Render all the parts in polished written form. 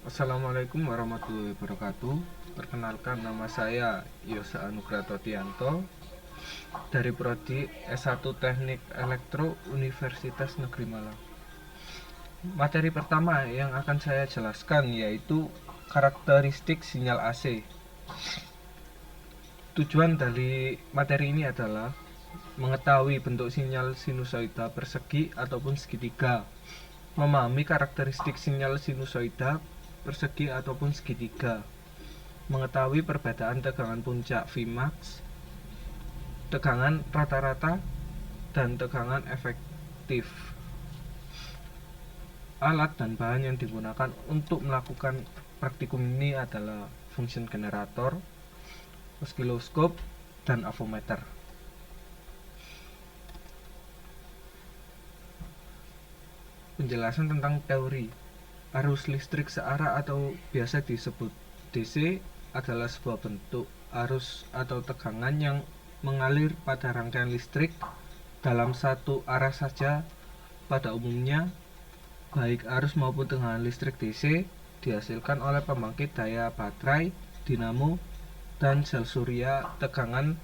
Assalamualaikum warahmatullahi wabarakatuh. Perkenalkan, nama saya Yosa Anugraha Tianto dari Prodi S1 Teknik Elektro Universitas Negeri Malang. Materi pertama yang akan saya jelaskan yaitu karakteristik sinyal AC. Tujuan dari materi ini adalah mengetahui bentuk sinyal sinusoida persegi ataupun segitiga, memahami karakteristik sinyal sinusoida persegi ataupun segitiga, mengetahui perbedaan tegangan puncak Vmax, tegangan rata-rata, dan tegangan efektif. Alat dan bahan yang digunakan untuk melakukan praktikum ini adalah function generator, oskiloscope, dan avometer. Penjelasan tentang teori. Arus listrik searah atau biasa disebut DC adalah sebuah bentuk arus atau tegangan yang mengalir pada rangkaian listrik dalam satu arah saja. Pada umumnya, baik arus maupun tegangan listrik DC dihasilkan oleh pembangkit daya baterai, dinamo, dan sel surya. Tegangan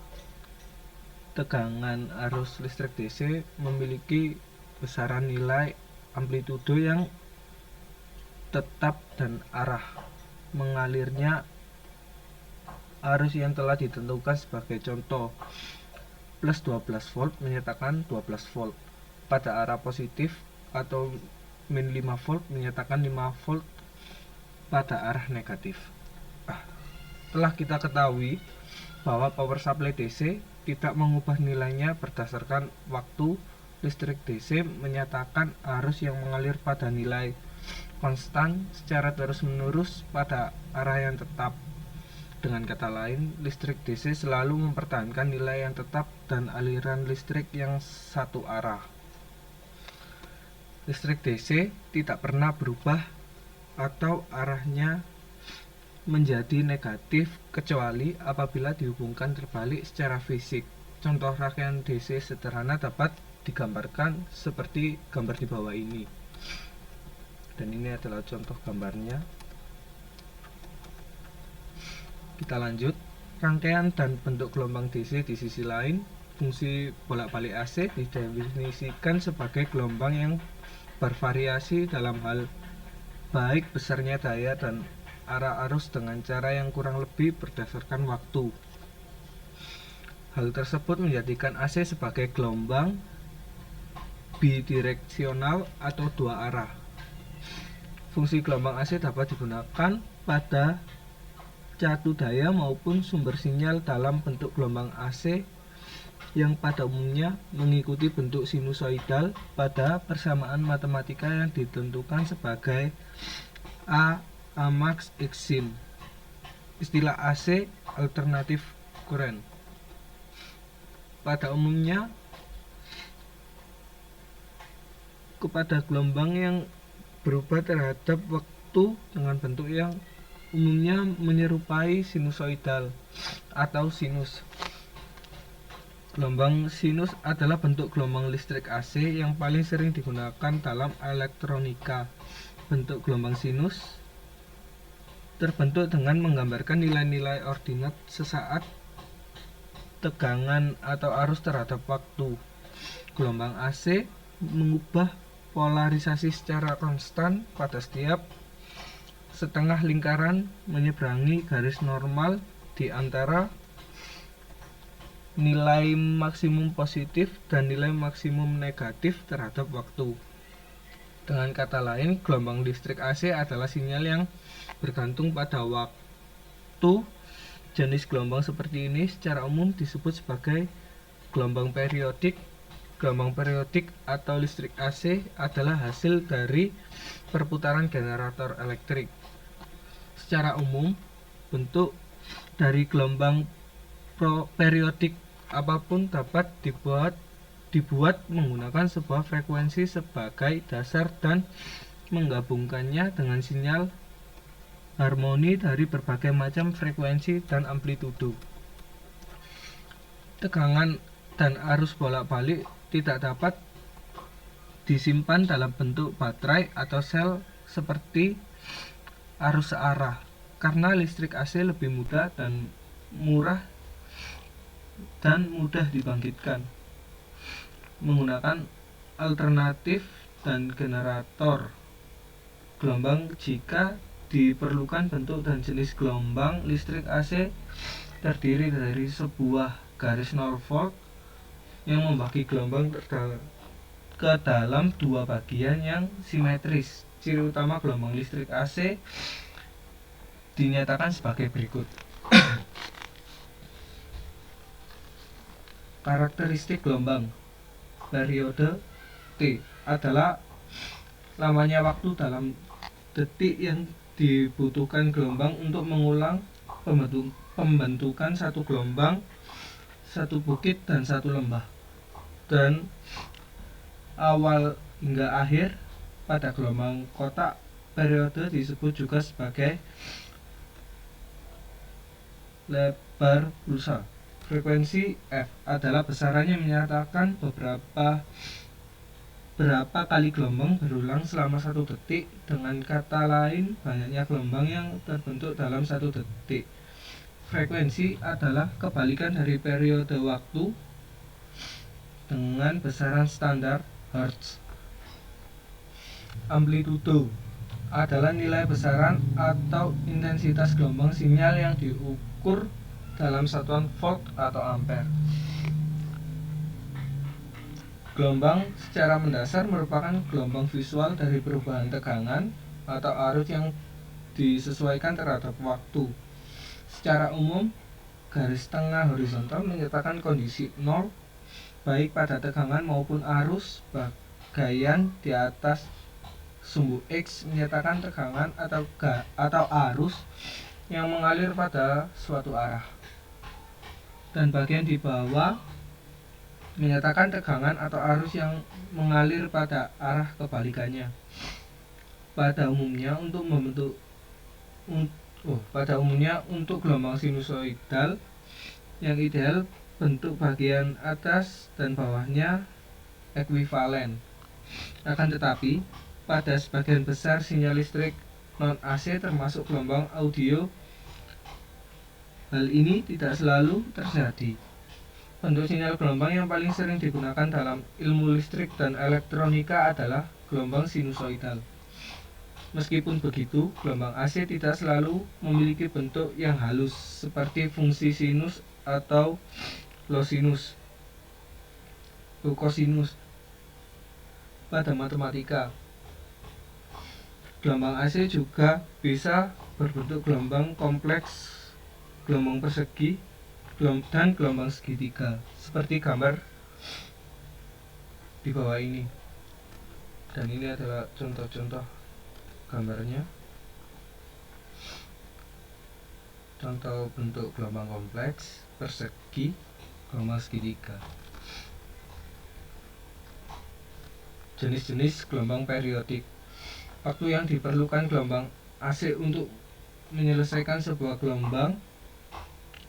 arus listrik DC memiliki besaran nilai amplitudo yang tetap dan arah mengalirnya arus yang telah ditentukan. Sebagai contoh, plus 12 volt menyatakan 12 volt pada arah positif, atau min 5 volt menyatakan 5 volt pada arah negatif. Telah kita ketahui bahwa power supply DC tidak mengubah nilainya berdasarkan waktu. Listrik DC menyatakan arus yang mengalir pada nilai konstan secara terus-menerus pada arah yang tetap. Dengan kata lain, listrik DC selalu mempertahankan nilai yang tetap dan aliran listrik yang satu arah. Listrik DC tidak pernah berubah atau arahnya menjadi negatif kecuali apabila dihubungkan terbalik secara fisik. Contoh rangkaian DC sederhana dapat digambarkan seperti gambar di bawah ini, dan ini adalah contoh gambarnya. Kita lanjut. Rangkaian dan bentuk gelombang DC. Di sisi lain, fungsi bolak-balik AC didefinisikan sebagai gelombang yang bervariasi dalam hal baik besarnya daya dan arah arus dengan cara yang kurang lebih berdasarkan waktu. Hal tersebut menjadikan AC sebagai gelombang bidireksional atau dua arah. Fungsi gelombang AC dapat digunakan pada catu daya maupun sumber sinyal dalam bentuk gelombang AC yang pada umumnya mengikuti bentuk sinusoidal pada persamaan matematika yang ditentukan sebagai A max X sin. Istilah AC alternatif current. Pada umumnya kepada gelombang yang berubah terhadap waktu dengan bentuk yang umumnya menyerupai sinusoidal atau sinus. Gelombang sinus adalah bentuk gelombang listrik AC yang paling sering digunakan dalam elektronika. Bentuk gelombang sinus terbentuk dengan menggambarkan nilai-nilai ordinat sesaat, tegangan atau arus terhadap waktu. Gelombang AC mengubah polarisasi secara konstan pada setiap setengah lingkaran menyeberangi garis normal di antara nilai maksimum positif dan nilai maksimum negatif terhadap waktu. Dengan kata lain, gelombang listrik AC adalah sinyal yang bergantung pada waktu. Jenis gelombang seperti ini secara umum disebut sebagai gelombang periodik. Gelombang periodik atau listrik AC adalah hasil dari perputaran generator elektrik. Secara umum, bentuk dari gelombang periodik apapun dapat dibuat menggunakan sebuah frekuensi sebagai dasar dan menggabungkannya dengan sinyal harmoni dari berbagai macam frekuensi dan amplitudo. Tegangan dan arus bolak-balik tidak dapat disimpan dalam bentuk baterai atau sel seperti arus searah, karena listrik AC lebih mudah dan murah dan mudah dibangkitkan menggunakan alternatif dan generator gelombang. Jika diperlukan, bentuk dan jenis gelombang listrik AC terdiri dari sebuah garis Norfolk yang membagi gelombang ke dalam dua bagian yang simetris. Ciri utama gelombang listrik AC dinyatakan sebagai berikut. Karakteristik gelombang periode T adalah lamanya waktu dalam detik yang dibutuhkan gelombang untuk mengulang pembentukan satu gelombang, satu bukit, dan satu lembah, dan awal hingga akhir pada gelombang kotak periode disebut juga sebagai lebar pulsa. Frekuensi F adalah besaran yang menyatakan berapa kali gelombang berulang selama satu detik. Dengan kata lain, banyaknya gelombang yang terbentuk dalam satu detik. Frekuensi adalah kebalikan dari periode waktu dengan besaran standar Hertz. Amplitudo adalah nilai besaran atau intensitas gelombang sinyal yang diukur dalam satuan volt atau ampere. Gelombang secara mendasar merupakan gelombang visual dari perubahan tegangan atau arus yang disesuaikan terhadap waktu. Secara umum, garis tengah horizontal menyatakan kondisi nol baik pada tegangan maupun arus. Bagian di atas sumbu X menyatakan tegangan atau arus yang mengalir pada suatu arah, dan bagian di bawah menyatakan tegangan atau arus yang mengalir pada arah kebalikannya. Pada umumnya untuk gelombang sinusoidal yang ideal, bentuk bagian atas dan bawahnya ekuivalen. Akan tetapi, pada sebagian besar sinyal listrik non-AC termasuk gelombang audio, hal ini tidak selalu terjadi. Bentuk sinyal gelombang yang paling sering digunakan dalam ilmu listrik dan elektronika adalah gelombang sinusoidal. Meskipun begitu, gelombang AC tidak selalu memiliki bentuk yang halus seperti fungsi sinus atau kosinus pada matematika. Gelombang AC juga bisa berbentuk gelombang kompleks, gelombang persegi, dan gelombang segitiga, seperti gambar di bawah ini. Dan ini adalah contoh-contoh gambarnya. Contoh bentuk gelombang kompleks, persegi, gelombang segitiga. Jenis-jenis gelombang periodik. Waktu yang diperlukan gelombang AC untuk menyelesaikan sebuah gelombang,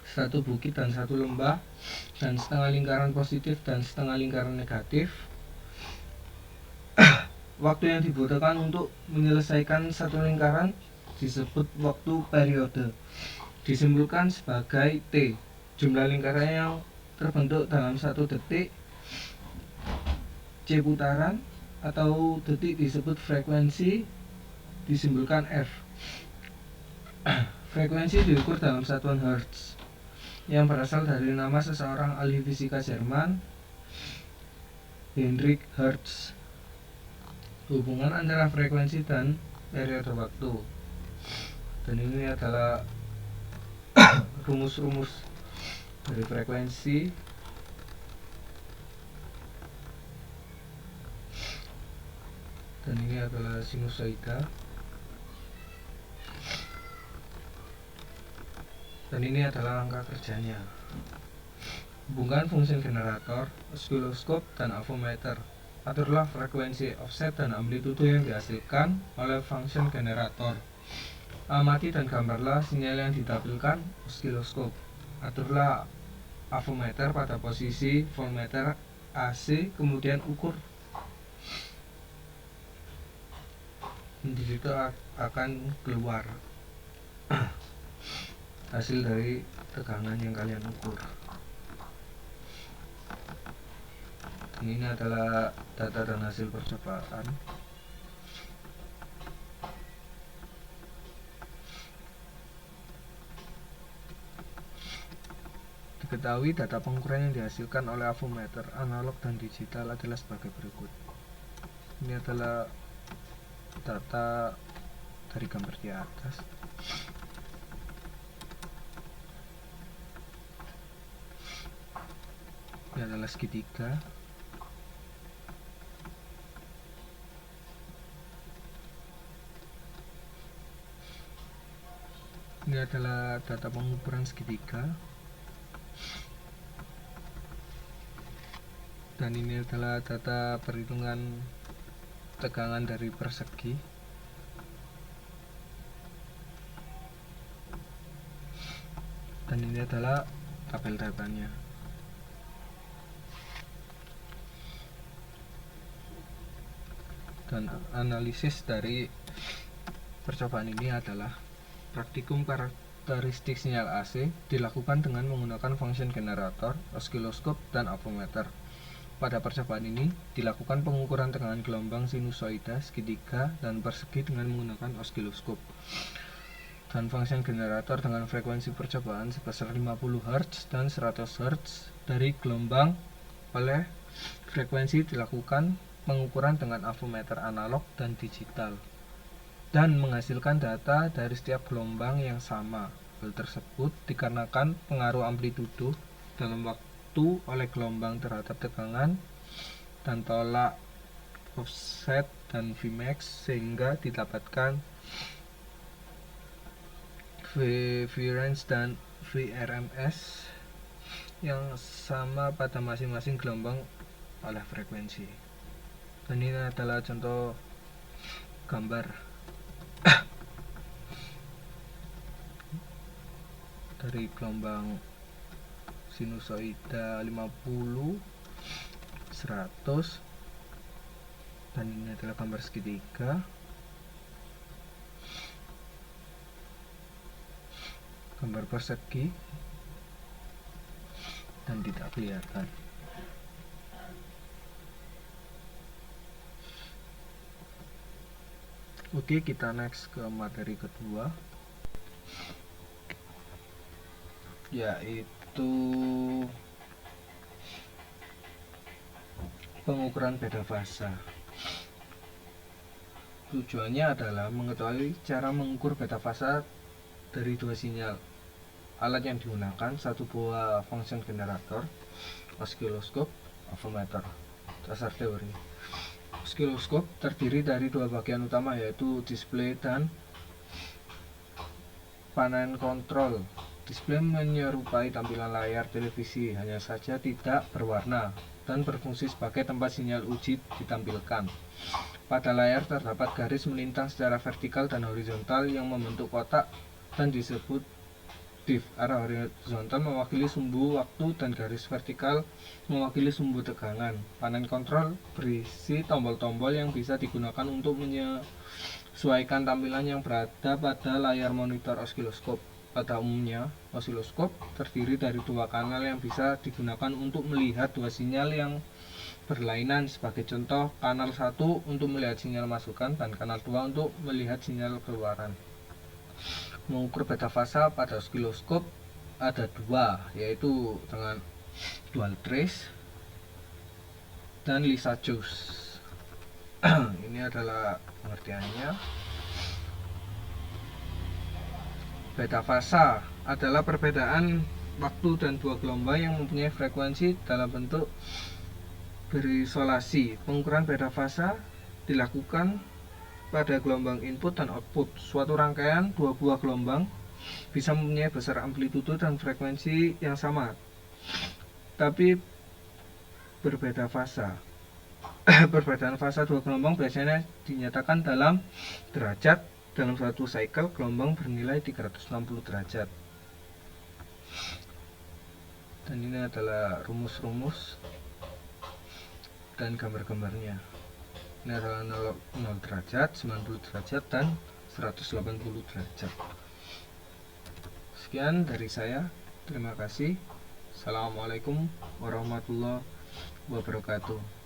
satu bukit dan satu lembah, dan setengah lingkaran positif dan setengah lingkaran negatif. Waktu yang dibutuhkan untuk menyelesaikan satu lingkaran disebut waktu periode. Disimpulkan sebagai T, jumlah lingkaran yang terbentuk dalam satu detik. C, putaran atau detik disebut frekuensi, disimpulkan F. Frekuensi diukur dalam satuan Hertz yang berasal dari nama seseorang ahli fisika Jerman, Heinrich Hertz. Hubungan antara frekuensi dan periode waktu. Dan ini adalah rumus-rumus dari frekuensi. Dan ini adalah sinusoida. Dan ini adalah angka kerjanya. Hubungkan fungsi generator, osiloskop, dan avometer. Aturlah frekuensi, offset, dan amplitudo yang dihasilkan oleh fungsi generator. Amati dan gambarlah sinyal yang ditampilkan osiloskop. Aturlah avometer pada posisi voltmeter AC, kemudian ukur di situ akan keluar hasil dari tegangan yang kalian ukur. Ini adalah data dan hasil percobaan. Diketahui data pengukuran yang dihasilkan oleh avometer analog dan digital adalah sebagai berikut. Ini adalah data dari gambar di atas. Ini adalah segitiga. Ini adalah data pengukuran segitiga. Dan ini adalah data perhitungan tegangan dari persegi. Dan ini adalah tabel datanya. Dan analisis dari percobaan ini adalah praktikum karakteristik sinyal AC dilakukan dengan menggunakan function generator, oskiloskop, dan avometer. Pada percobaan ini dilakukan pengukuran tegangan gelombang sinusoida, segitiga, dan persegi dengan menggunakan oskiloskop. Dan function generator dengan frekuensi percobaan sebesar 50 Hz dan 100 Hz dari gelombang. Oleh frekuensi dilakukan pengukuran dengan avometer analog dan digital dan menghasilkan data dari setiap gelombang yang sama. Hal tersebut dikarenakan pengaruh amplitudo dalam waktu oleh gelombang terhadap tegangan dan tolak offset dan Vmax, sehingga didapatkan Vref dan Vrms yang sama pada masing-masing gelombang oleh frekuensi. Dan ini adalah contoh gambar dari gelombang sinusoida 50, 100, dan ini adalah gambar segitiga, gambar persegi, dan tidak kelihatan. Oke, kita next ke materi kedua, yaitu pengukuran beda fasa. Tujuannya adalah mengetahui cara mengukur beda fasa dari dua sinyal. Alat yang digunakan: satu buah function generator, oskiloskop, avometer. Dasar teori. Oskiloskop terdiri dari dua bagian utama, yaitu display dan panel kontrol. Display menyerupai tampilan layar televisi, hanya saja tidak berwarna dan berfungsi sebagai tempat sinyal uji ditampilkan. Pada layar terdapat garis melintang secara vertikal dan horizontal yang membentuk kotak dan disebut div. Arah horizontal mewakili sumbu waktu dan garis vertikal mewakili sumbu tegangan. Panel kontrol berisi tombol-tombol yang bisa digunakan untuk menyesuaikan tampilan yang berada pada layar monitor oskiloskop. Pada umumnya, oskiloskop terdiri dari dua kanal yang bisa digunakan untuk melihat dua sinyal yang berlainan. Sebagai contoh, kanal 1 untuk melihat sinyal masukan dan kanal 2 untuk melihat sinyal keluaran. Mengukur beda fasa pada oskiloskop ada dua, yaitu dengan dual trace dan Lissajous. Ini adalah pengertiannya. Beda fasa adalah perbedaan waktu dan dua gelombang yang mempunyai frekuensi dalam bentuk berisolasi. Pengukuran beda fasa dilakukan pada gelombang input dan output. Suatu rangkaian dua buah gelombang bisa mempunyai besar amplitudo dan frekuensi yang sama, tapi berbeda fasa. Perbedaan fasa dua gelombang biasanya dinyatakan dalam derajat. Dalam satu cycle, gelombang bernilai 360 derajat. Dan ini adalah rumus-rumus dan gambar-gambarnya. Ini adalah 0 derajat, 90 derajat, dan 180 derajat. Sekian dari saya. Terima kasih. Assalamualaikum warahmatullahi wabarakatuh.